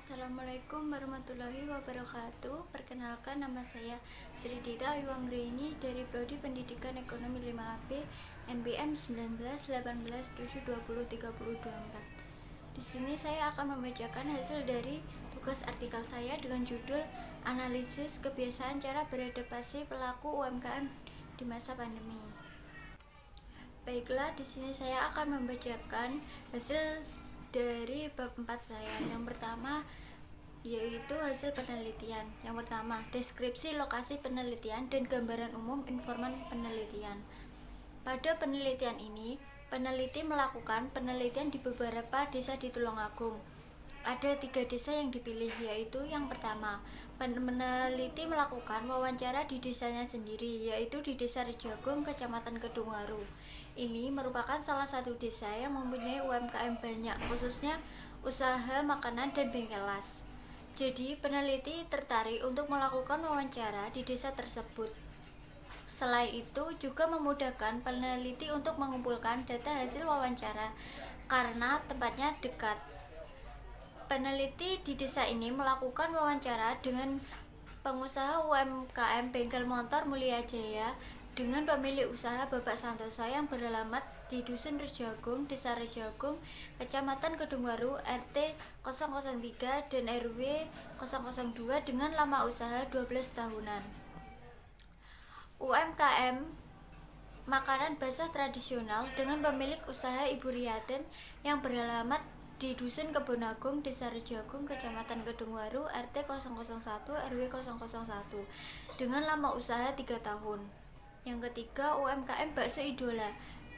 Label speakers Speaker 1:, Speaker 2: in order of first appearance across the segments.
Speaker 1: Assalamualaikum warahmatullahi wabarakatuh. Perkenalkan, nama saya Sri Dita Ayu Anggraini dari Prodi Pendidikan Ekonomi 5AB NBM 191817203024. Di sini saya akan membacakan hasil dari tugas artikel saya dengan judul Analisis Kebiasaan Cara Beradaptasi Pelaku UMKM di Masa Pandemi. Baiklah, di sini saya akan membacakan hasil dari bab 4 saya. Yang pertama yaitu hasil penelitian. Yang pertama, deskripsi lokasi penelitian dan gambaran umum informan penelitian. Pada penelitian ini, peneliti melakukan penelitian di beberapa desa di Tulungagung. Ada 3 desa yang dipilih, yaitu yang pertama, peneliti melakukan wawancara di desanya sendiri, yaitu di Desa Rejagung, Kecamatan Kedungwaru. Ini merupakan salah satu desa yang mempunyai UMKM banyak, khususnya usaha makanan dan bengkel las. Jadi, peneliti tertarik untuk melakukan wawancara di desa tersebut. Selain itu, juga memudahkan peneliti untuk mengumpulkan data hasil wawancara karena tempatnya dekat. Peneliti di desa ini melakukan wawancara dengan pengusaha UMKM Bengkel Motor Mulia Jaya dengan pemilik usaha Bapak Santosa yang beralamat di Dusun Rejagung, Desa Rejagung, Kecamatan Kedungwaru, RT 003 dan RW 002 dengan lama usaha 12 tahunan. UMKM makanan basah tradisional dengan pemilik usaha Ibu Riaden yang beralamat di Dusun Kebonagung, Desa Rejagung, Kecamatan Kedungwaru, RT 001, RW 001 dengan lama usaha 3 tahun. Yang ketiga, UMKM Bakso Idola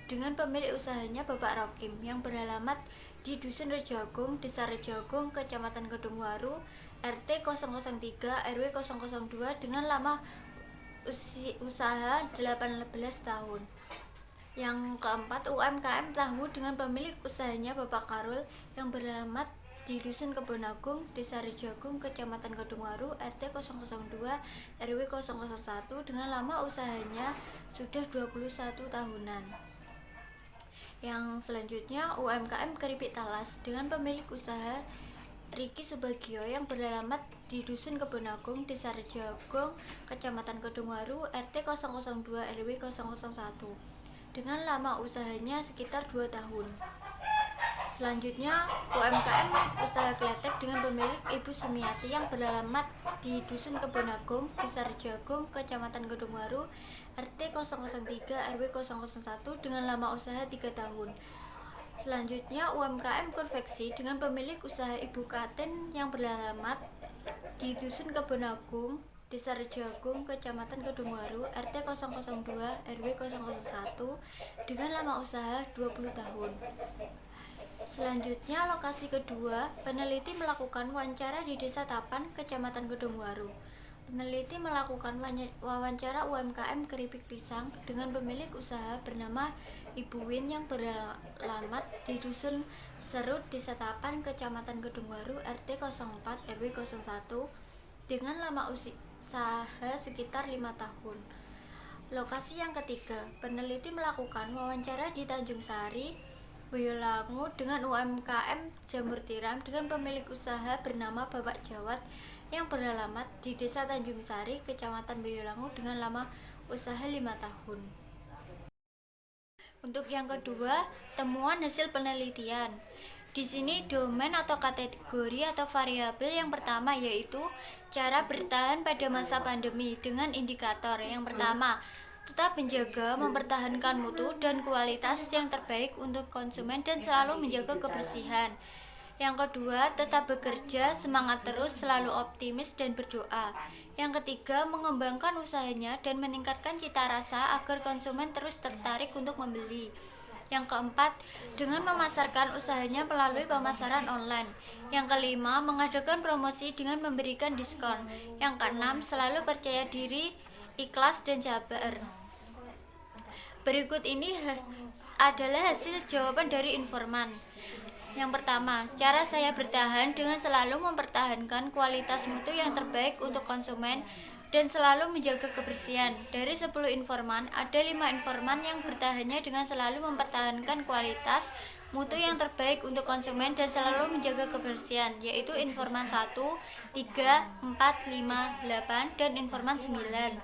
Speaker 1: dengan pemilik usahanya Bapak Rokim yang beralamat di Dusun Rejagung, Desa Rejagung, Kecamatan Kedungwaru, RT 003, RW 002 dengan lama usaha 18 tahun. Yang keempat, UMKM Tahu dengan pemilik usahanya Bapak Karul yang beralamat di Dusun Kebonagung, Desa Rejagung, Kecamatan Kedungwaru, RT 002, RW 001 dengan lama usahanya sudah 21 tahunan. Yang selanjutnya, UMKM Keripik Talas dengan pemilik usaha Riki Subagio yang beralamat di Dusun Kebonagung, Desa Rejagung, Kecamatan Kedungwaru, RT 002, RW 001 dengan lama usahanya sekitar 2 tahun. Selanjutnya, UMKM Usaha Kletek dengan pemilik Ibu Sumiati yang beralamat di Dusun Kebonagung, Desa Rejagung, Kecamatan Kedungwaru, RT 003, RW 001 dengan lama usaha 3 tahun. Selanjutnya, UMKM Konveksi dengan pemilik usaha Ibu Katen yang beralamat di Dusun Kebonagung, Desa Rejagung, Kecamatan Kedungwaru, RT 002, RW 001 dengan lama usaha 20 tahun. Selanjutnya, lokasi kedua, peneliti melakukan wawancara di Desa Tapan, Kecamatan Kedungwaru. Peneliti melakukan wawancara UMKM Keripik Pisang dengan pemilik usaha bernama Ibu Win yang beralamat di Dusun Serut, Desa Tapan, Kecamatan Kedungwaru, RT 04, RW 01 dengan lama usaha sekitar 5 tahun. Lokasi yang ketiga, peneliti melakukan wawancara di Tanjung Sari, Boyolangu dengan UMKM Jamur Tiram dengan pemilik usaha bernama Bapak Jawat yang beralamat di Desa Tanjung Sari, Kecamatan Boyolangu dengan lama usaha 5 tahun. Untuk yang kedua, temuan hasil penelitian. Di sini domain atau kategori atau variabel yang pertama yaitu cara bertahan pada masa pandemi dengan indikator yang pertama, tetap menjaga mempertahankan mutu dan kualitas yang terbaik untuk konsumen dan selalu menjaga kebersihan. Yang kedua, tetap bekerja, semangat terus, selalu optimis dan berdoa. Yang ketiga, mengembangkan usahanya dan meningkatkan cita rasa agar konsumen terus tertarik untuk membeli. Yang keempat, dengan memasarkan usahanya melalui pemasaran online. Yang kelima, mengadakan promosi dengan memberikan diskon. Yang keenam, selalu percaya diri, ikhlas dan sabar. Berikut ini adalah hasil jawaban dari informan. Yang pertama, cara saya bertahan dengan selalu mempertahankan kualitas mutu yang terbaik untuk konsumen dan selalu menjaga kebersihan. Dari 10 informan, ada 5 informan yang bertahannya dengan selalu mempertahankan kualitas mutu yang terbaik untuk konsumen dan selalu menjaga kebersihan, yaitu informan 1, 3, 4, 5, 8, dan informan 9.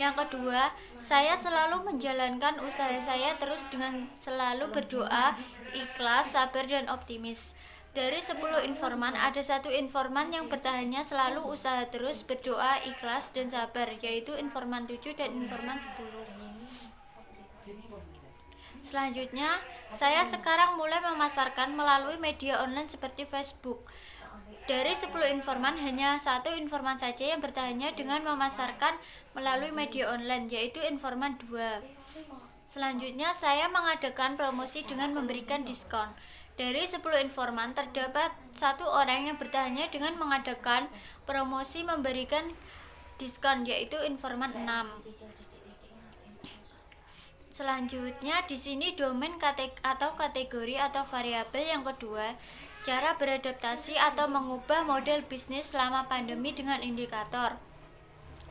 Speaker 1: Yang kedua, saya selalu menjalankan usaha saya terus dengan selalu berdoa, ikhlas, sabar, dan optimis. Dari 10 informan, ada 1 informan yang bertahannya selalu usaha terus, berdoa, ikhlas, dan sabar, yaitu informan 7 dan informan 10. Selanjutnya, saya sekarang mulai memasarkan melalui media online seperti Facebook. Dari 10 informan, hanya 1 informan saja yang bertahannya dengan memasarkan melalui media online, yaitu informan 2. Selanjutnya, saya mengadakan promosi dengan memberikan diskon. Dari 10 informan, terdapat 1 orang yang bertahannya dengan mengadakan promosi memberikan diskon, yaitu informan 6. Selanjutnya, di sini domain atau kategori atau variabel yang kedua, cara beradaptasi atau mengubah model bisnis selama pandemi dengan indikator.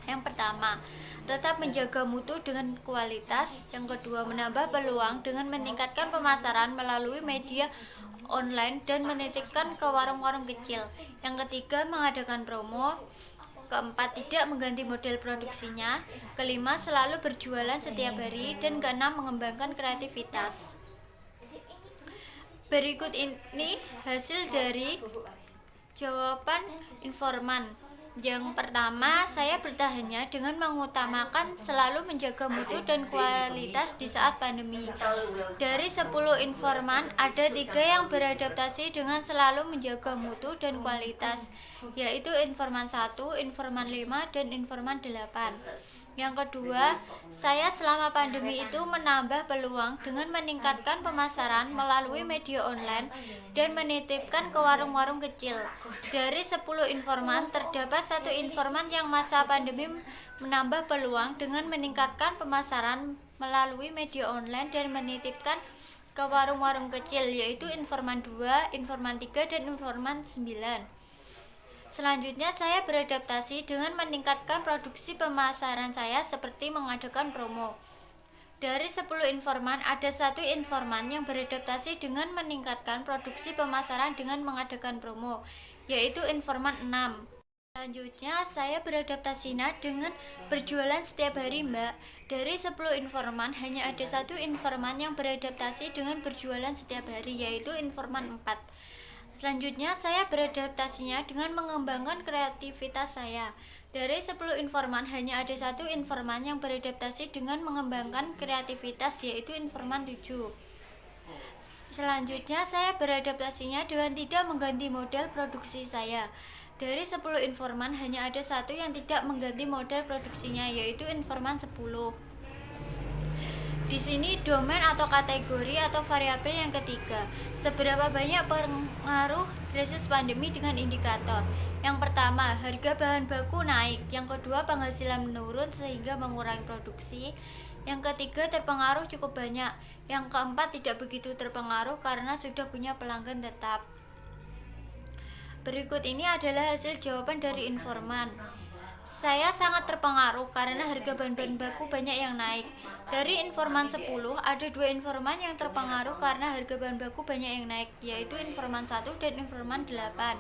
Speaker 1: Yang pertama, tetap menjaga mutu dengan kualitas. Yang kedua, menambah peluang dengan meningkatkan pemasaran melalui media online dan menitipkan ke warung-warung kecil. Yang ketiga, mengadakan promo. Keempat, tidak mengganti model produksinya. Kelima, selalu berjualan setiap hari. Dan keenam, mengembangkan kreativitas. Berikut ini hasil dari jawaban informan. Yang pertama, saya bertahannya dengan mengutamakan selalu menjaga mutu dan kualitas di saat pandemi. Dari 10 informan, ada 3 yang beradaptasi dengan selalu menjaga mutu dan kualitas, yaitu informan 1, informan 5, dan informan 8. Yang kedua, saya selama pandemi itu menambah peluang dengan meningkatkan pemasaran melalui media online dan menitipkan ke warung-warung kecil. Dari 10 informan, terdapat 1 informan yang masa pandemi menambah peluang dengan meningkatkan pemasaran melalui media online dan menitipkan ke warung-warung kecil, yaitu informan 2, informan 3, dan informan 9. Selanjutnya, saya beradaptasi dengan meningkatkan produksi pemasaran saya seperti mengadakan promo. Dari 10 informan, ada 1 informan yang beradaptasi dengan meningkatkan produksi pemasaran dengan mengadakan promo, yaitu informan 6. Selanjutnya, saya beradaptasinya dengan berjualan setiap hari, Mbak. Dari 10 informan, hanya ada 1 informan yang beradaptasi dengan berjualan setiap hari, yaitu informan 4. Selanjutnya, saya beradaptasinya dengan mengembangkan kreativitas saya. Dari 10 informan, hanya ada 1 informan yang beradaptasi dengan mengembangkan kreativitas, yaitu informan 7. Selanjutnya, saya beradaptasinya dengan tidak mengganti model produksi saya. Dari 10 informan, hanya ada 1 yang tidak mengganti model produksinya, yaitu informan 10. Di sini domain atau kategori atau variabel yang ketiga, seberapa banyak pengaruh krisis pandemi dengan indikator. Yang pertama, harga bahan baku naik. Yang kedua, penghasilan menurun sehingga mengurangi produksi. Yang ketiga, terpengaruh cukup banyak. Yang keempat, tidak begitu terpengaruh karena sudah punya pelanggan tetap. Berikut ini adalah hasil jawaban dari informan. Saya sangat terpengaruh karena harga bahan-bahan baku banyak yang naik. Dari informan 10, ada 2 informan yang terpengaruh karena harga bahan baku banyak yang naik, yaitu informan 1 dan informan 8.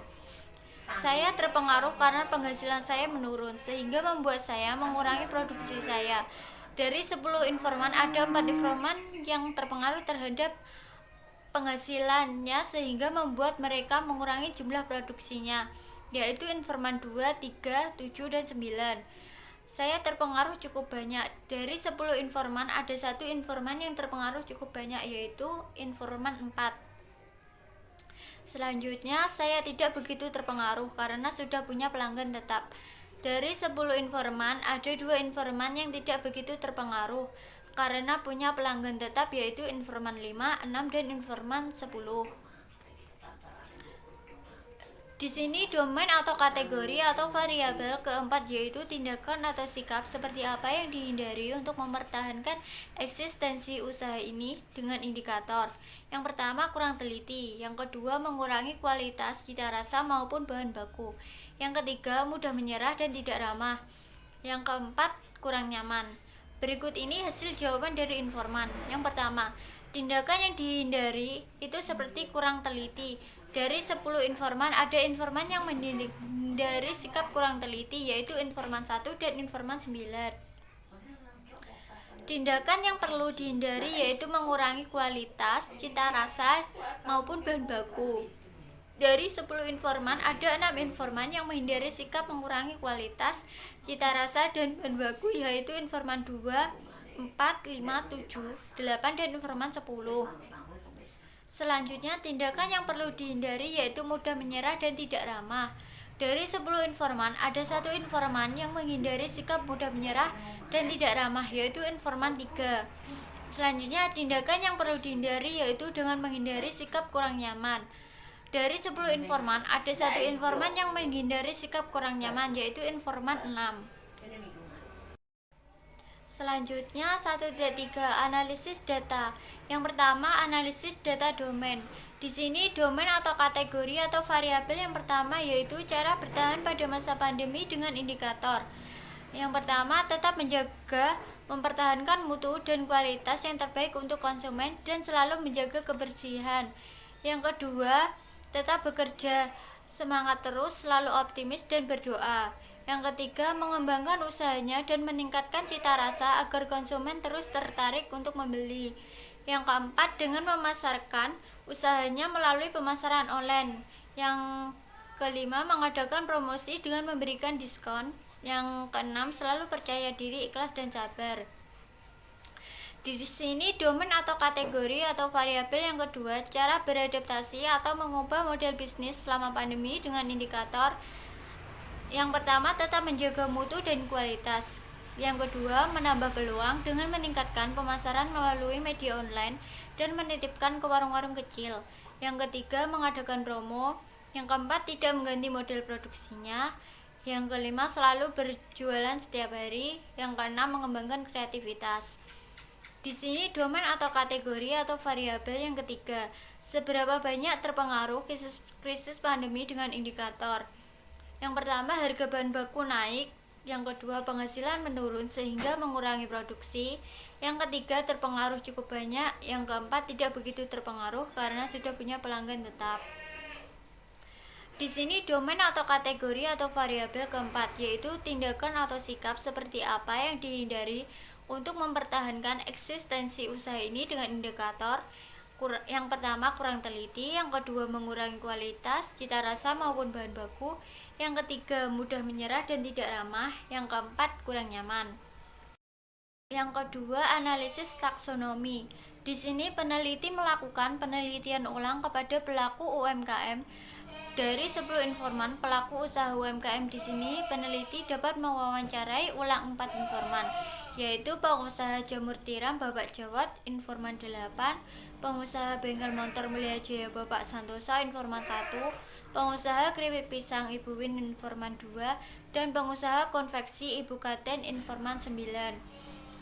Speaker 1: Saya terpengaruh karena penghasilan saya menurun, sehingga membuat saya mengurangi produksi saya. Dari 10 informan, ada 4 informan yang terpengaruh terhadap penghasilannya sehingga membuat mereka mengurangi jumlah produksinya, yaitu informan 2, 3, 7, dan 9. Saya terpengaruh cukup banyak. Dari 10 informan, ada 1 informan yang terpengaruh cukup banyak, yaitu informan 4. Selanjutnya, saya tidak begitu terpengaruh karena sudah punya pelanggan tetap. Dari 10 informan, ada 2 informan yang tidak begitu terpengaruh karena punya pelanggan tetap, yaitu informan 5, 6, dan informan 10. Di sini domain atau kategori atau variabel keempat, yaitu tindakan atau sikap seperti apa yang dihindari untuk mempertahankan eksistensi usaha ini dengan indikator. Yang pertama, kurang teliti. Yang kedua, mengurangi kualitas cita rasa maupun bahan baku. Yang ketiga, mudah menyerah dan tidak ramah. Yang keempat, kurang nyaman. Berikut ini hasil jawaban dari informan. Yang pertama, Tindakan yang dihindari itu seperti kurang teliti. Dari 10 informan, ada informan yang menghindari sikap kurang teliti, yaitu informan 1 dan informan 9. Tindakan yang perlu dihindari yaitu mengurangi kualitas, cita rasa, maupun bahan baku. Dari 10 informan, ada 6 informan yang menghindari sikap mengurangi kualitas, cita rasa, dan bahan baku, yaitu informan 2, 4, 5, 7, 8, dan informan 10. Selanjutnya, tindakan yang perlu dihindari yaitu mudah menyerah dan tidak ramah. Dari 10 informan, ada 1 informan yang menghindari sikap mudah menyerah dan tidak ramah, yaitu informan 3. Selanjutnya, tindakan yang perlu dihindari yaitu dengan menghindari sikap kurang nyaman. Dari 10 informan, ada 1 informan yang menghindari sikap kurang nyaman, yaitu informan 6. Selanjutnya 1.3 analisis data. Yang pertama, analisis data domain. Di sini domain atau kategori atau variabel yang pertama yaitu cara bertahan pada masa pandemi dengan indikator. Yang pertama, tetap menjaga mempertahankan mutu dan kualitas yang terbaik untuk konsumen dan selalu menjaga kebersihan. Yang kedua, tetap bekerja semangat terus, selalu optimis dan berdoa. Yang ketiga, mengembangkan usahanya dan meningkatkan cita rasa agar konsumen terus tertarik untuk membeli. Yang keempat, dengan memasarkan usahanya melalui pemasaran online. Yang kelima, mengadakan promosi dengan memberikan diskon. Yang keenam, selalu percaya diri, ikhlas, dan sabar. Di sini domain atau kategori atau variabel yang kedua, cara beradaptasi atau mengubah model bisnis selama pandemi dengan indikator. Yang pertama, tetap menjaga mutu dan kualitas. Yang kedua, menambah peluang dengan meningkatkan pemasaran melalui media online dan menitipkan ke warung-warung kecil. Yang ketiga, mengadakan promo. Yang keempat, tidak mengganti model produksinya. Yang kelima, selalu berjualan setiap hari. Yang keenam, mengembangkan kreativitas. Di sini domain atau kategori atau variabel yang ketiga, seberapa banyak terpengaruh krisis pandemi dengan indikator. Yang pertama, harga bahan baku naik. Yang kedua, penghasilan menurun sehingga mengurangi produksi. Yang ketiga, terpengaruh cukup banyak. Yang keempat, tidak begitu terpengaruh karena sudah punya pelanggan tetap. Di sini domain atau kategori atau variabel keempat, yaitu tindakan atau sikap seperti apa yang dihindari untuk mempertahankan eksistensi usaha ini dengan indikator. Yang pertama, kurang teliti. Yang kedua, mengurangi kualitas, cita rasa maupun bahan baku. Yang ketiga, mudah menyerah dan tidak ramah. Yang keempat, kurang nyaman. Yang kedua, analisis taksonomi. Di sini peneliti melakukan penelitian ulang kepada pelaku UMKM. Dari 10 informan pelaku usaha UMKM di sini, peneliti dapat mewawancarai ulang 4 informan, yaitu pengusaha jamur tiram Bapak Jawat, informan 8, pengusaha bengkel motor Mulia Jaya Bapak Santoso, informan 1, pengusaha keripik pisang Ibu Win, informan 2, dan pengusaha konveksi Ibu Katen, informan 9.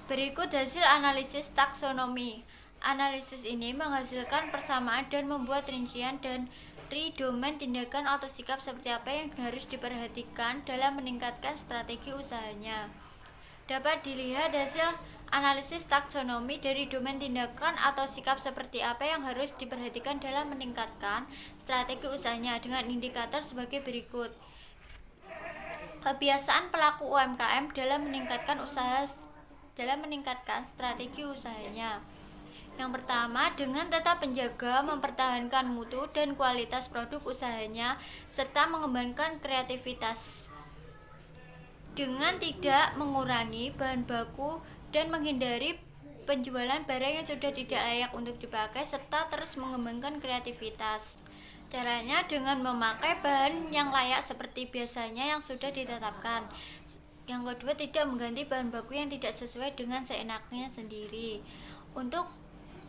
Speaker 1: Berikut hasil analisis taksonomi. Analisis ini menghasilkan persamaan dan membuat rincian dan domain tindakan atau sikap seperti apa yang harus diperhatikan dalam meningkatkan strategi usahanya. Dapat dilihat hasil analisis taksonomi dari domain tindakan atau sikap seperti apa yang harus diperhatikan dalam meningkatkan strategi usahanya dengan indikator sebagai berikut. Kebiasaan pelaku UMKM dalam meningkatkan strategi usahanya. Yang pertama, dengan tetap menjaga, mempertahankan mutu dan kualitas produk usahanya serta mengembangkan kreativitas dengan tidak mengurangi bahan baku dan menghindari penjualan barang yang sudah tidak layak untuk dipakai serta terus mengembangkan kreativitas. Caranya dengan memakai bahan yang layak seperti biasanya yang sudah ditetapkan. Yang kedua, tidak mengganti bahan baku yang tidak sesuai dengan seenaknya sendiri. Untuk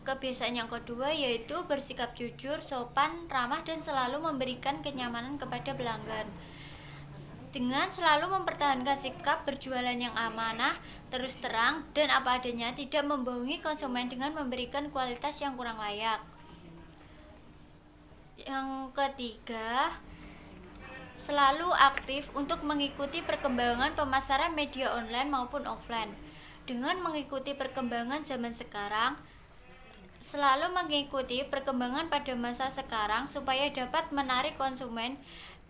Speaker 1: kebiasaan yang kedua yaitu bersikap jujur, sopan, ramah, dan selalu memberikan kenyamanan kepada pelanggan. Dengan selalu mempertahankan sikap berjualan yang amanah, terus terang, dan apa adanya, tidak membohongi konsumen dengan memberikan kualitas yang kurang layak. Yang ketiga, selalu aktif untuk mengikuti perkembangan pemasaran media online maupun offline. Dengan mengikuti perkembangan zaman sekarang, selalu mengikuti perkembangan pada masa sekarang supaya dapat menarik konsumen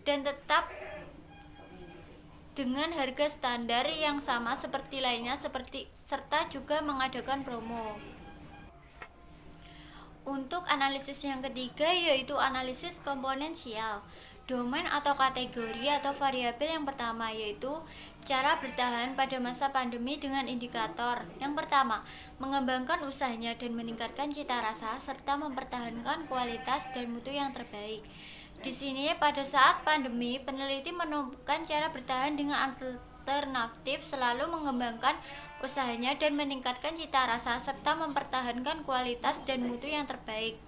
Speaker 1: dan tetap dengan harga standar yang sama seperti lainnya serta juga mengadakan promo. Untuk analisis yang ketiga yaitu analisis komponensial. Domain atau kategori atau variabel yang pertama yaitu cara bertahan pada masa pandemi dengan indikator. Yang pertama, mengembangkan usahanya dan meningkatkan cita rasa serta mempertahankan kualitas dan mutu yang terbaik. Di sini pada saat pandemi, peneliti menemukan cara bertahan dengan alternatif selalu mengembangkan usahanya dan meningkatkan cita rasa serta mempertahankan kualitas dan mutu yang terbaik.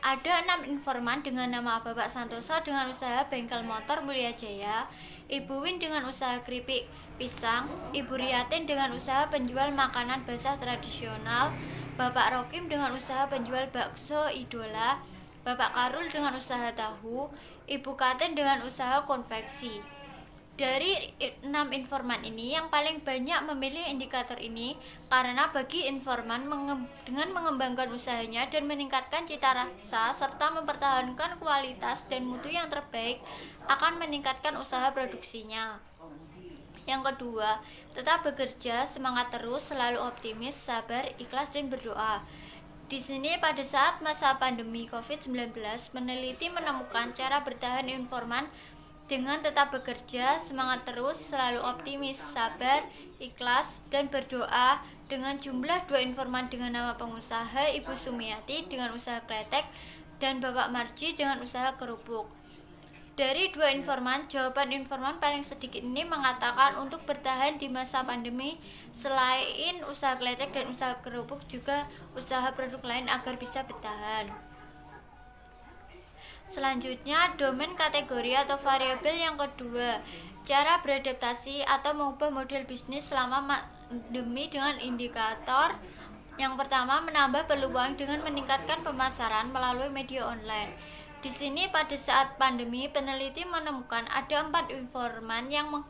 Speaker 1: Ada 6 informan dengan nama Bapak Santoso dengan usaha bengkel motor Mulia Jaya, Ibu Win dengan usaha keripik pisang, Ibu Riatin dengan usaha penjual makanan basah tradisional, Bapak Rokim dengan usaha penjual bakso idola, Bapak Karul dengan usaha tahu, Ibu Katin dengan usaha konveksi. Dari 6 informan ini yang paling banyak memilih indikator ini karena bagi informan dengan mengembangkan usahanya dan meningkatkan cita rasa serta mempertahankan kualitas dan mutu yang terbaik akan meningkatkan usaha produksinya. Yang kedua, tetap bekerja, semangat terus, selalu optimis, sabar, ikhlas dan berdoa. Di sini pada saat masa pandemi COVID-19, peneliti menemukan cara bertahan informan dengan tetap bekerja, semangat terus, selalu optimis, sabar, ikhlas, dan berdoa dengan jumlah 2 informan dengan nama pengusaha Ibu Sumiati dengan usaha kletek dan Bapak Marji dengan usaha kerupuk. Dari 2 informan, jawaban informan paling sedikit ini mengatakan untuk bertahan di masa pandemi selain usaha kletek dan usaha kerupuk juga usaha produk lain agar bisa bertahan. Selanjutnya, domain kategori atau variabel yang kedua, cara beradaptasi atau mengubah model bisnis selama pandemi dengan indikator. Yang pertama, menambah peluang dengan meningkatkan pemasaran melalui media online. Di sini pada saat pandemi, peneliti menemukan ada 4 informan yang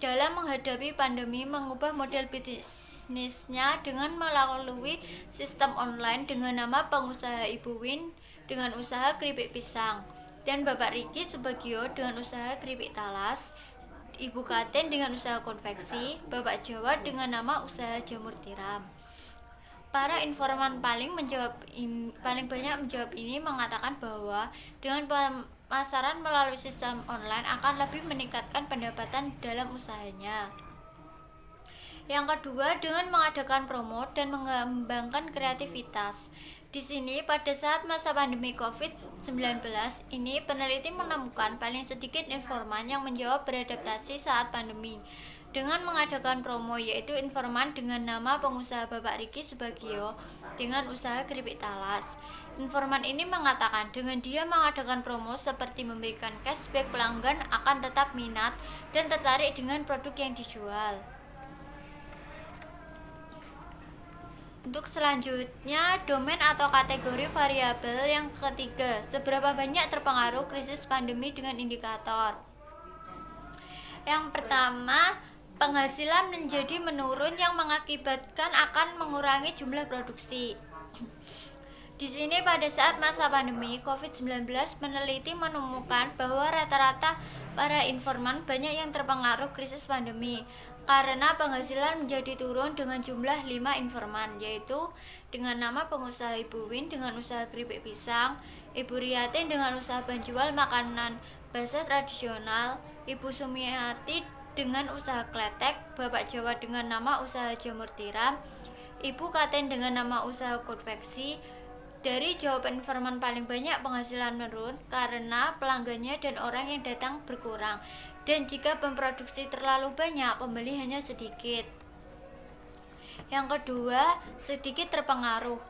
Speaker 1: dalam menghadapi pandemi mengubah model bisnisnya dengan melalui sistem online dengan nama pengusaha Ibu Win dengan usaha keripik pisang dan Bapak Riki Subagio dengan usaha keripik talas, Ibu Katin dengan usaha konveksi, Bapak Jawa dengan nama usaha jamur tiram. Para informan paling banyak menjawab ini mengatakan bahwa dengan pemasaran melalui sistem online akan lebih meningkatkan pendapatan dalam usahanya. Yang kedua, dengan mengadakan promo dan mengembangkan kreativitas. Di sini pada saat masa pandemi COVID-19 ini peneliti menemukan paling sedikit informan yang menjawab beradaptasi saat pandemi dengan mengadakan promo, yaitu informan dengan nama pengusaha Bapak Riki Subagio dengan usaha keripik talas. Informan ini mengatakan dengan dia mengadakan promo seperti memberikan cashback, pelanggan akan tetap minat dan tertarik dengan produk yang dijual. Untuk selanjutnya, domain atau kategori variabel yang ketiga, seberapa banyak terpengaruh krisis pandemi dengan indikator. Yang pertama, penghasilan menjadi menurun yang mengakibatkan akan mengurangi jumlah produksi. Di sini pada saat masa pandemi COVID-19, peneliti menemukan bahwa rata-rata para informan banyak yang terpengaruh krisis pandemi karena penghasilan menjadi turun dengan jumlah 5 informan, yaitu dengan nama pengusaha Ibu Win dengan usaha keripik pisang, Ibu Riatin dengan usaha penjual makanan basah tradisional, Ibu Sumiati dengan usaha kletek, Bapak Jawa dengan nama usaha jamur tiram, Ibu Katin dengan nama usaha konveksi. Dari jawaban informan paling banyak penghasilan menurun karena pelanggannya dan orang yang datang berkurang, dan jika memproduksi terlalu banyak, pembeli hanya sedikit. Yang kedua, sedikit terpengaruh.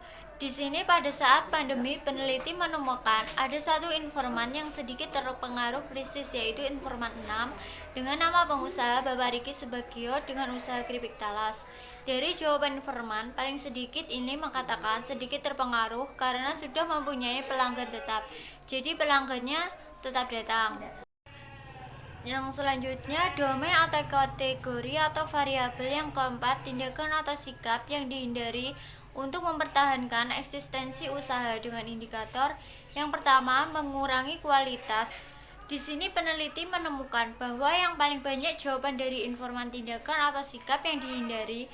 Speaker 1: Di sini pada saat pandemi, peneliti menemukan ada 1 informan yang sedikit terpengaruh krisis, yaitu informan 6 dengan nama pengusaha Bapak Riki Subagio dengan usaha keripik talas. Dari jawaban informan, paling sedikit ini mengatakan sedikit terpengaruh karena sudah mempunyai pelanggan tetap, jadi pelanggannya tetap datang. Yang selanjutnya, domain atau kategori atau variabel yang keempat, tindakan atau sikap yang dihindari untuk mempertahankan eksistensi usaha dengan indikator yang pertama, mengurangi kualitas. Di sini peneliti menemukan bahwa yang paling banyak jawaban dari informan tindakan atau sikap yang dihindari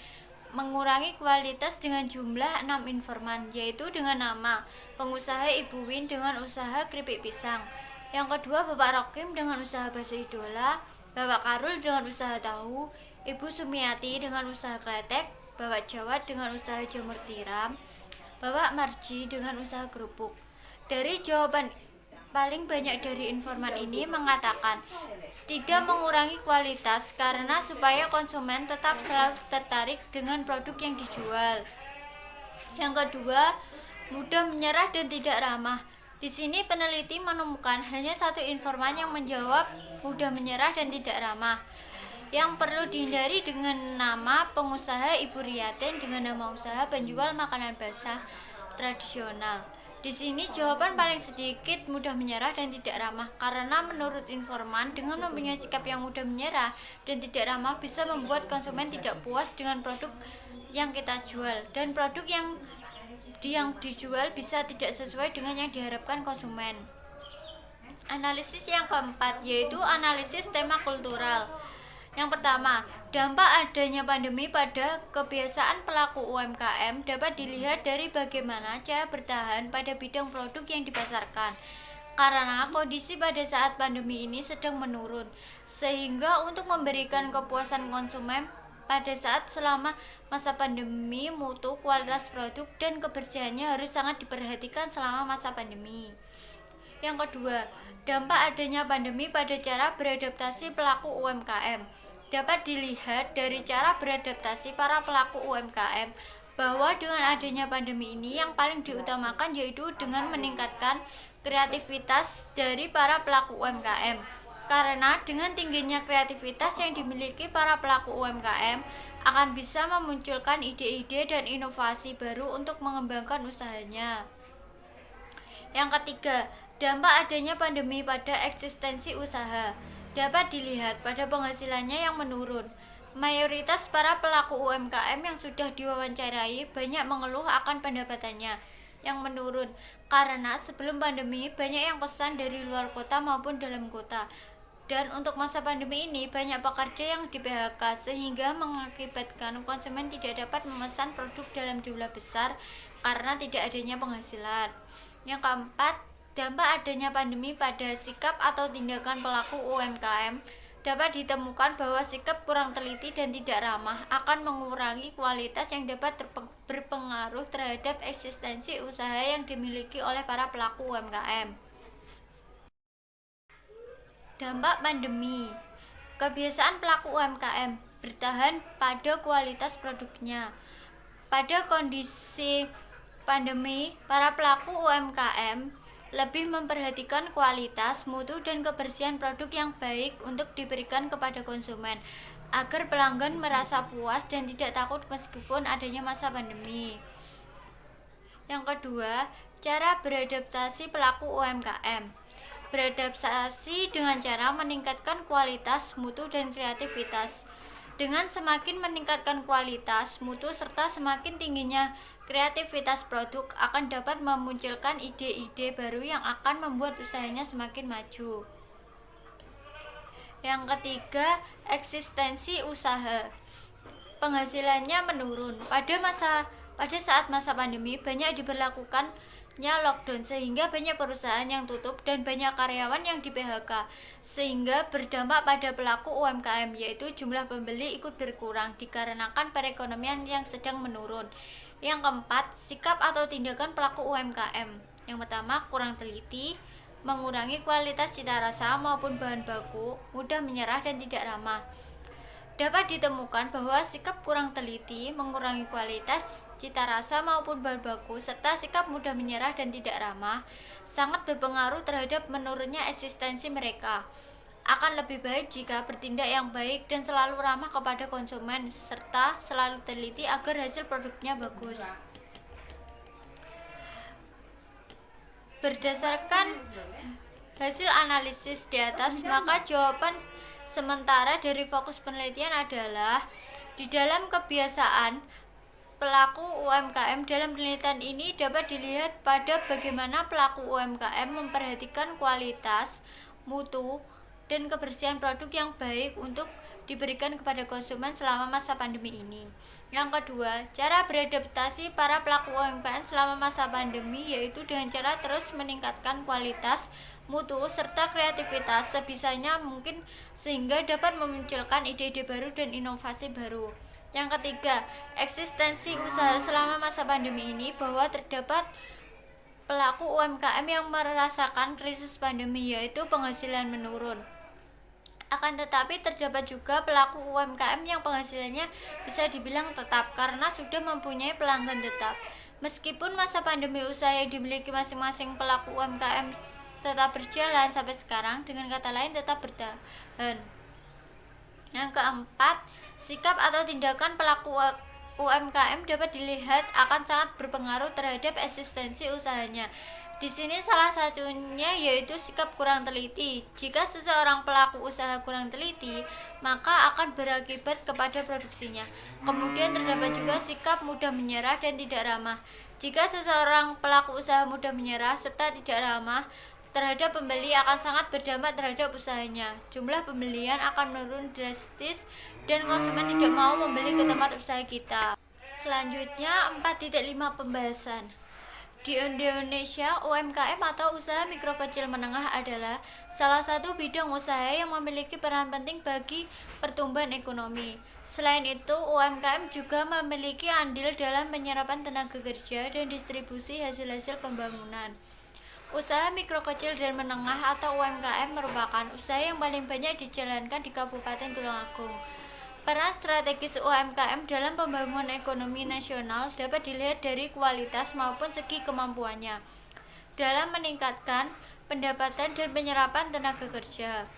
Speaker 1: mengurangi kualitas dengan jumlah 6 informan, yaitu dengan nama pengusaha Ibu Win dengan usaha keripik pisang. Yang kedua, Bapak Rokim dengan usaha bakso idola, Bapak Karul dengan usaha tahu, Ibu Sumiati dengan usaha kletek, Bapak Jawad dengan usaha jamur tiram, Bapak Marji dengan usaha kerupuk. Dari jawaban paling banyak dari informan ini mengatakan tidak mengurangi kualitas karena supaya konsumen tetap selalu tertarik dengan produk yang dijual. Yang kedua, mudah menyerah dan tidak ramah. Di sini peneliti menemukan hanya satu informan yang menjawab mudah menyerah dan tidak ramah. Yang perlu dihindari dengan nama pengusaha Ibu Riatin dengan nama usaha penjual makanan basah tradisional. Di sini jawaban paling sedikit mudah menyerah dan tidak ramah karena menurut informan dengan mempunyai sikap yang mudah menyerah dan tidak ramah bisa membuat konsumen tidak puas dengan produk yang kita jual dan produk yang dijual bisa tidak sesuai dengan yang diharapkan konsumen. Analisis yang keempat yaitu analisis tema kultural. Yang pertama, dampak adanya pandemi pada kebiasaan pelaku UMKM dapat dilihat dari bagaimana cara bertahan pada bidang produk yang dipasarkan. Karena kondisi pada saat pandemi ini sedang menurun, sehingga untuk memberikan kepuasan konsumen pada saat selama masa pandemi, mutu, kualitas produk, dan kebersihannya harus sangat diperhatikan selama masa pandemi. Yang kedua, dampak adanya pandemi pada cara beradaptasi pelaku UMKM. Dapat dilihat dari cara beradaptasi para pelaku UMKM bahwa dengan adanya pandemi ini yang paling diutamakan yaitu dengan meningkatkan kreativitas dari para pelaku UMKM. Karena dengan tingginya kreativitas yang dimiliki para pelaku UMKM akan bisa memunculkan ide-ide dan inovasi baru untuk mengembangkan usahanya. Yang ketiga, dampak adanya pandemi pada eksistensi usaha dapat dilihat pada penghasilannya yang menurun. Mayoritas para pelaku UMKM yang sudah diwawancarai banyak mengeluh akan pendapatannya yang menurun karena sebelum pandemi banyak yang pesan dari luar kota maupun dalam kota. Dan untuk masa pandemi ini banyak pekerja yang di PHK sehingga mengakibatkan konsumen tidak dapat memesan produk dalam jumlah besar karena tidak adanya penghasilan. Yang keempat, dampak adanya pandemi pada sikap atau tindakan pelaku UMKM dapat ditemukan bahwa sikap kurang teliti dan tidak ramah akan mengurangi kualitas yang dapat berpengaruh terhadap eksistensi usaha yang dimiliki oleh para pelaku UMKM. Dampak pandemi. Kebiasaan pelaku UMKM bertahan pada kualitas produknya. Pada kondisi pandemi, para pelaku UMKM lebih memperhatikan kualitas, mutu, dan kebersihan produk yang baik untuk diberikan kepada konsumen agar pelanggan merasa puas dan tidak takut meskipun adanya masa pandemi. Yang kedua, cara beradaptasi pelaku UMKM. Beradaptasi dengan cara meningkatkan kualitas, mutu, dan kreativitas. Dengan semakin meningkatkan kualitas, mutu, serta semakin tingginya kreativitas produk akan dapat memunculkan ide-ide baru yang akan membuat usahanya semakin maju. Yang ketiga, eksistensi usaha. Penghasilannya menurun. Pada saat masa pandemi banyak diberlakukannya lockdown sehingga banyak perusahaan yang tutup dan banyak karyawan yang di PHK sehingga berdampak pada pelaku UMKM yaitu jumlah pembeli ikut berkurang dikarenakan perekonomian yang sedang menurun. Yang keempat, sikap atau tindakan pelaku UMKM. Yang pertama, kurang teliti, mengurangi kualitas cita rasa maupun bahan baku, mudah menyerah dan tidak ramah. Dapat ditemukan bahwa sikap kurang teliti, mengurangi kualitas cita rasa maupun bahan baku, serta sikap mudah menyerah dan tidak ramah sangat berpengaruh terhadap menurunnya eksistensi mereka. Akan lebih baik jika bertindak yang baik dan selalu ramah kepada konsumen, serta selalu teliti agar hasil produknya bagus. Berdasarkan hasil analisis di atas, maka jawaban sementara dari fokus penelitian adalah di dalam kebiasaan pelaku UMKM. Dalam penelitian ini dapat dilihat pada bagaimana pelaku UMKM memperhatikan kualitas, mutu, dan kebersihan produk yang baik untuk diberikan kepada konsumen selama masa pandemi ini. Yang kedua, cara beradaptasi para pelaku UMKM selama masa pandemi yaitu dengan cara terus meningkatkan kualitas, mutu, serta kreativitas sebisanya mungkin sehingga dapat memunculkan ide-ide baru dan inovasi baru. Yang ketiga, eksistensi usaha selama masa pandemi ini bahwa terdapat pelaku UMKM yang merasakan krisis pandemi yaitu penghasilan menurun. Akan tetapi terdapat juga pelaku UMKM yang penghasilannya bisa dibilang tetap karena sudah mempunyai pelanggan tetap. Meskipun masa pandemi usaha yang dimiliki masing-masing pelaku UMKM tetap berjalan sampai sekarang, dengan kata lain tetap bertahan. Yang keempat, sikap atau tindakan pelaku UMKM dapat dilihat akan sangat berpengaruh terhadap eksistensi usahanya. Di sini salah satunya yaitu sikap kurang teliti. Jika seseorang pelaku usaha kurang teliti, maka akan berakibat kepada produksinya. Kemudian terdapat juga sikap mudah menyerah dan tidak ramah. Jika seseorang pelaku usaha mudah menyerah serta tidak ramah terhadap pembeli, akan sangat berdampak terhadap usahanya. Jumlah pembelian akan menurun drastis dan konsumen tidak mau membeli ke tempat usaha kita. Selanjutnya 4.5 pembahasan. Di Indonesia, UMKM atau usaha mikro kecil menengah adalah salah satu bidang usaha yang memiliki peran penting bagi pertumbuhan ekonomi. Selain itu, UMKM juga memiliki andil dalam penyerapan tenaga kerja dan distribusi hasil-hasil pembangunan. Usaha mikro kecil dan menengah atau UMKM merupakan usaha yang paling banyak dijalankan di Kabupaten Tulungagung. Peran strategis UMKM dalam pembangunan ekonomi nasional dapat dilihat dari kualitas maupun segi kemampuannya dalam meningkatkan pendapatan dan penyerapan tenaga kerja.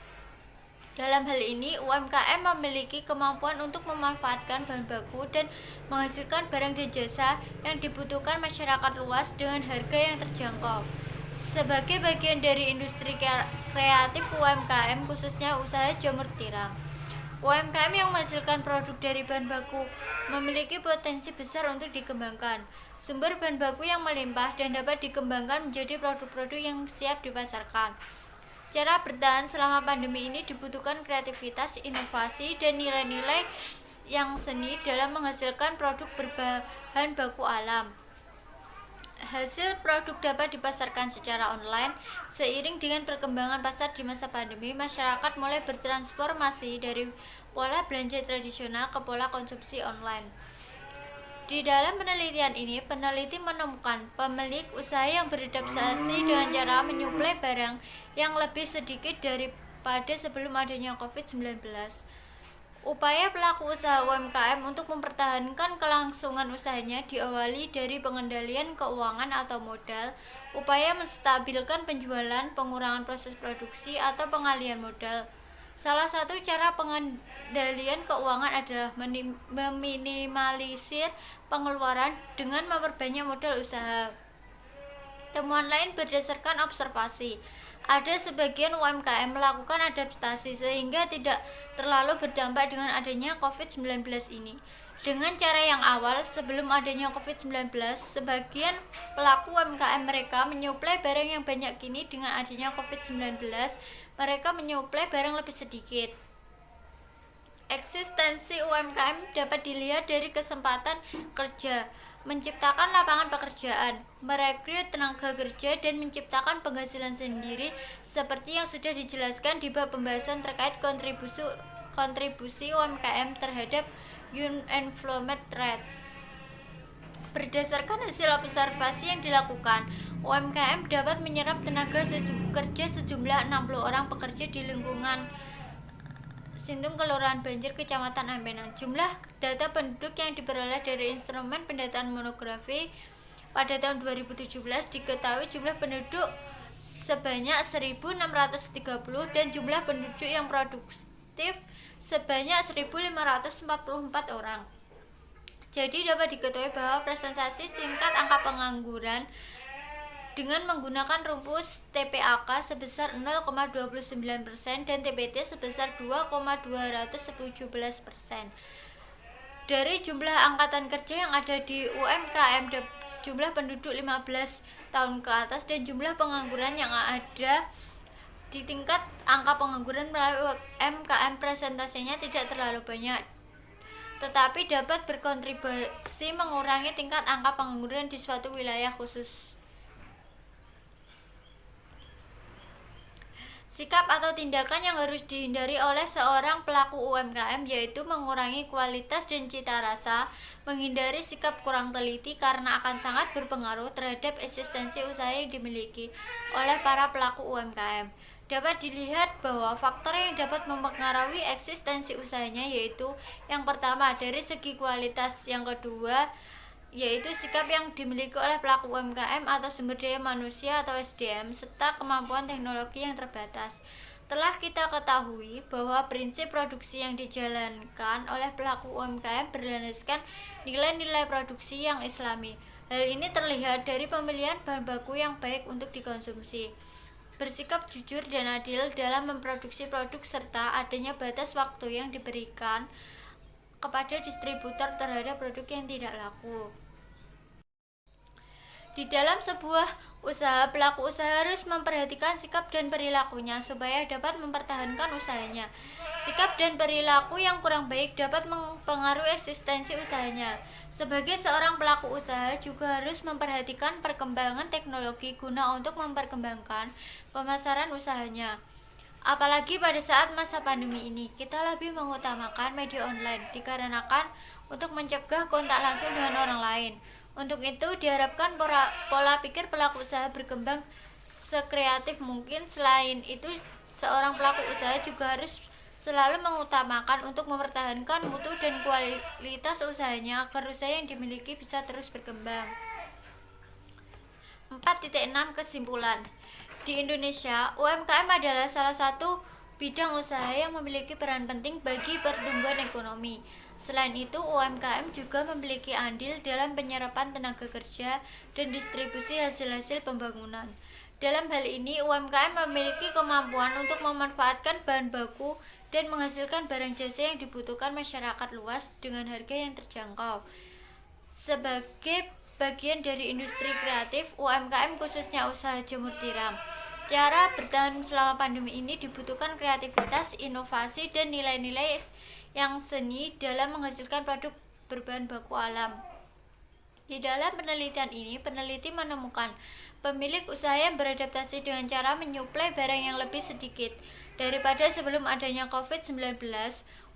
Speaker 1: Dalam hal ini, UMKM memiliki kemampuan untuk memanfaatkan bahan baku dan menghasilkan barang dan jasa yang dibutuhkan masyarakat luas dengan harga yang terjangkau. Sebagai bagian dari industri kreatif UMKM, khususnya usaha jamur tiram, UMKM yang menghasilkan produk dari bahan baku memiliki potensi besar untuk dikembangkan. Sumber bahan baku yang melimpah dan dapat dikembangkan menjadi produk-produk yang siap dipasarkan. Cara bertahan selama pandemi ini dibutuhkan kreativitas, inovasi, dan nilai-nilai yang seni dalam menghasilkan produk berbahan baku alam. Hasil produk dapat dipasarkan secara online. Seiring dengan perkembangan pasar di masa pandemi, masyarakat mulai bertransformasi dari pola belanja tradisional ke pola konsumsi online. Di dalam penelitian ini, peneliti menemukan pemilik usaha yang beradaptasi dengan cara menyuplai barang yang lebih sedikit daripada sebelum adanya COVID-19. Upaya pelaku usaha UMKM untuk mempertahankan kelangsungan usahanya diawali dari pengendalian keuangan atau modal, upaya menstabilkan penjualan, pengurangan proses produksi, atau pengalihan modal. Salah satu cara pengendalian keuangan adalah meminimalisir pengeluaran dengan memperbanyak modal usaha. Temuan lain berdasarkan observasi. Ada sebagian UMKM melakukan adaptasi sehingga tidak terlalu berdampak dengan adanya COVID-19 ini. Dengan cara yang awal, sebelum adanya COVID-19, sebagian pelaku UMKM mereka menyuplai barang yang banyak. Kini dengan adanya COVID-19, mereka menyuplai barang lebih sedikit. Eksistensi UMKM dapat dilihat dari kesempatan kerja, menciptakan lapangan pekerjaan, merekrut tenaga kerja, dan menciptakan penghasilan sendiri seperti yang sudah dijelaskan di bab pembahasan terkait kontribusi UMKM terhadap unemployment rate. Berdasarkan hasil observasi yang dilakukan, UMKM dapat menyerap tenaga kerja sejumlah 60 orang pekerja di lingkungan Sintung, Kelurahan Banjir, Kecamatan Ampenan. Jumlah data penduduk yang diperoleh dari instrumen pendataan monografi pada tahun 2017 diketahui jumlah penduduk sebanyak 1.630 dan jumlah penduduk yang produktif sebanyak 1.544 orang. Jadi dapat diketahui bahwa presentasi tingkat angka pengangguran dengan menggunakan rumus TPAK sebesar 0,29% dan TPT sebesar 2,217%. Dari jumlah angkatan kerja yang ada di UMKM, jumlah penduduk 15 tahun ke atas dan jumlah pengangguran yang ada di tingkat angka pengangguran melalui UMKM presentasinya tidak terlalu banyak, tetapi dapat berkontribusi mengurangi tingkat angka pengangguran di suatu wilayah khusus. Sikap atau tindakan yang harus dihindari oleh seorang pelaku UMKM yaitu mengurangi kualitas dan cita rasa, menghindari sikap kurang teliti karena akan sangat berpengaruh terhadap eksistensi usaha yang dimiliki oleh para pelaku UMKM. Dapat dilihat bahwa faktor yang dapat mempengaruhi eksistensi usahanya yaitu yang pertama dari segi kualitas, yang kedua yaitu sikap yang dimiliki oleh pelaku UMKM atau sumber daya manusia atau SDM, serta kemampuan teknologi yang terbatas. Telah kita ketahui bahwa prinsip produksi yang dijalankan oleh pelaku UMKM berlandaskan nilai-nilai produksi yang islami. Hal ini terlihat dari pemilihan bahan baku yang baik untuk dikonsumsi, bersikap jujur dan adil dalam memproduksi produk, serta adanya batas waktu yang diberikan kepada distributor terhadap produk yang tidak laku. Di dalam sebuah usaha, pelaku usaha harus memperhatikan sikap dan perilakunya supaya dapat mempertahankan usahanya. Sikap dan perilaku yang kurang baik dapat mempengaruhi eksistensi usahanya. Sebagai seorang pelaku usaha juga harus memperhatikan perkembangan teknologi guna untuk memperkembangkan pemasaran usahanya. Apalagi pada saat masa pandemi ini, kita lebih mengutamakan media online dikarenakan untuk mencegah kontak langsung dengan orang lain. Untuk itu diharapkan pola pikir pelaku usaha berkembang sekreatif mungkin. Selain itu, seorang pelaku usaha juga harus selalu mengutamakan untuk mempertahankan mutu dan kualitas usahanya agar usaha yang dimiliki bisa terus berkembang. 4.6 Kesimpulan. Di Indonesia, UMKM adalah salah satu bidang usaha yang memiliki peran penting bagi pertumbuhan ekonomi. Selain itu, UMKM juga memiliki andil dalam penyerapan tenaga kerja dan distribusi hasil-hasil pembangunan. Dalam hal ini, UMKM memiliki kemampuan untuk memanfaatkan bahan baku dan menghasilkan barang jasa yang dibutuhkan masyarakat luas dengan harga yang terjangkau. Sebagai bagian dari industri kreatif, UMKM khususnya usaha jamur tiram, cara bertahan selama pandemi ini dibutuhkan kreativitas, inovasi, dan nilai-nilai yang seni dalam menghasilkan produk berbahan baku alam. Di dalam penelitian ini, peneliti menemukan pemilik usaha yang beradaptasi dengan cara menyuplai barang yang lebih sedikit daripada sebelum adanya COVID-19.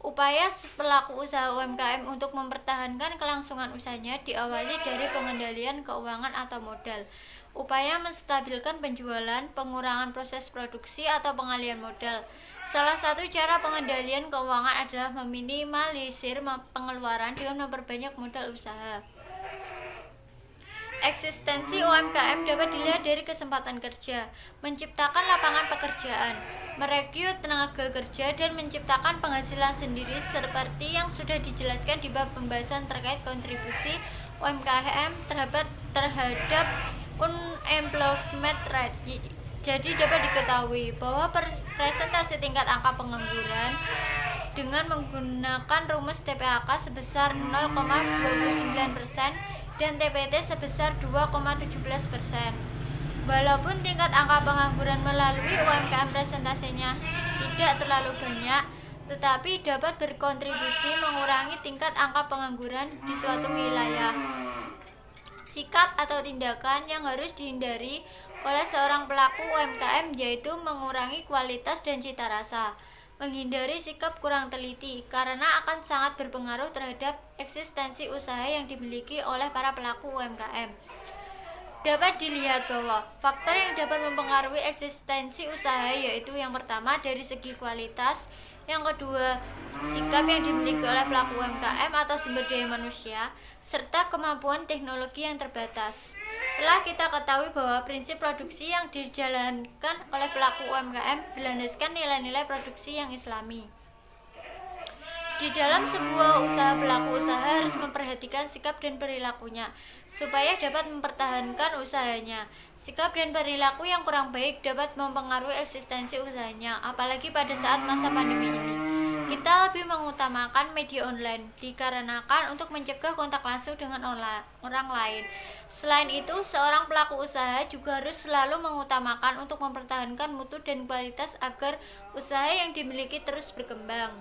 Speaker 1: Upaya pelaku usaha UMKM untuk mempertahankan kelangsungan usahanya diawali dari pengendalian keuangan atau modal, upaya menstabilkan penjualan, pengurangan proses produksi, atau pengalihan modal. Salah satu cara pengendalian keuangan adalah meminimalisir pengeluaran dengan memperbanyak modal usaha. Eksistensi UMKM dapat dilihat dari kesempatan kerja, menciptakan lapangan pekerjaan, merekrut tenaga kerja, dan menciptakan penghasilan sendiri seperti yang sudah dijelaskan di bab pembahasan terkait kontribusi UMKM terhadap unemployment rate. Jadi dapat diketahui bahwa presentasi tingkat angka pengangguran dengan menggunakan rumus TPHK sebesar 0,29% dan TPT sebesar 2,17%. Walaupun tingkat angka pengangguran melalui UMKM presentasinya tidak terlalu banyak, tetapi dapat berkontribusi mengurangi tingkat angka pengangguran di suatu wilayah. Sikap atau tindakan yang harus dihindari oleh seorang pelaku UMKM yaitu mengurangi kualitas dan cita rasa, menghindari sikap kurang teliti karena akan sangat berpengaruh terhadap eksistensi usaha yang dimiliki oleh para pelaku UMKM. Dapat dilihat bahwa faktor yang dapat mempengaruhi eksistensi usaha yaitu yang pertama dari segi kualitas, yang kedua sikap yang dimiliki oleh pelaku UMKM atau sumber daya manusia, serta kemampuan teknologi yang terbatas. Telah kita ketahui bahwa prinsip produksi yang dijalankan oleh pelaku UMKM berlandaskan nilai-nilai produksi yang islami. Di dalam sebuah usaha, pelaku usaha harus memperhatikan sikap dan perilakunya supaya dapat mempertahankan usahanya. Sikap dan perilaku yang kurang baik dapat mempengaruhi eksistensi usahanya, apalagi pada saat masa pandemi ini. Kita lebih mengutamakan media online dikarenakan untuk mencegah kontak langsung dengan orang lain. Selain itu, seorang pelaku usaha juga harus selalu mengutamakan untuk mempertahankan mutu dan kualitas agar usaha yang dimiliki terus berkembang.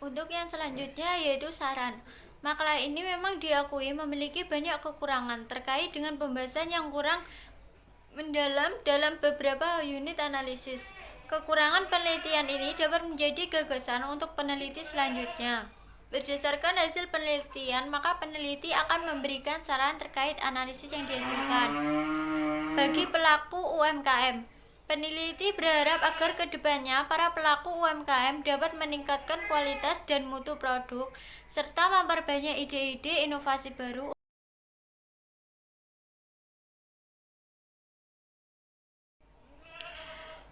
Speaker 1: Untuk yang selanjutnya yaitu saran. Makalah ini memang diakui memiliki banyak kekurangan terkait dengan pembahasan yang kurang mendalam dalam beberapa unit analisis. Kekurangan penelitian ini dapat menjadi gagasan untuk peneliti selanjutnya. Berdasarkan hasil penelitian, maka peneliti akan memberikan saran terkait analisis yang dihasilkan. Bagi pelaku UMKM, peneliti berharap agar kedepannya para pelaku UMKM dapat meningkatkan kualitas dan mutu produk, serta memperbanyak ide-ide inovasi baru.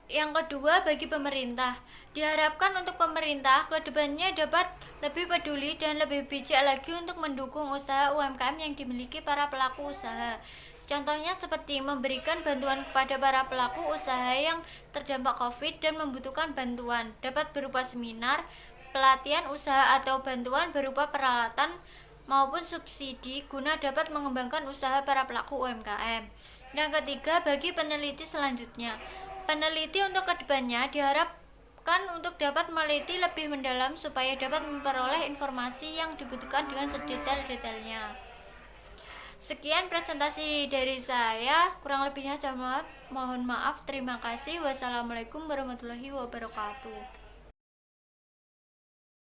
Speaker 1: Yang kedua, bagi pemerintah, diharapkan untuk pemerintah kedepannya dapat lebih peduli dan lebih bijak lagi untuk mendukung usaha UMKM yang dimiliki para pelaku usaha. Contohnya seperti memberikan bantuan kepada para pelaku usaha yang terdampak COVID dan membutuhkan bantuan, dapat berupa seminar, pelatihan usaha atau bantuan berupa peralatan maupun subsidi guna dapat mengembangkan usaha para pelaku UMKM. Yang ketiga, bagi peneliti selanjutnya, peneliti untuk kedepannya diharapkan untuk dapat meneliti lebih mendalam supaya dapat memperoleh informasi yang dibutuhkan dengan sedetail-detailnya. Sekian presentasi dari saya, kurang lebihnya saya mohon maaf. Terima kasih. Wassalamualaikum warahmatullahi wabarakatuh.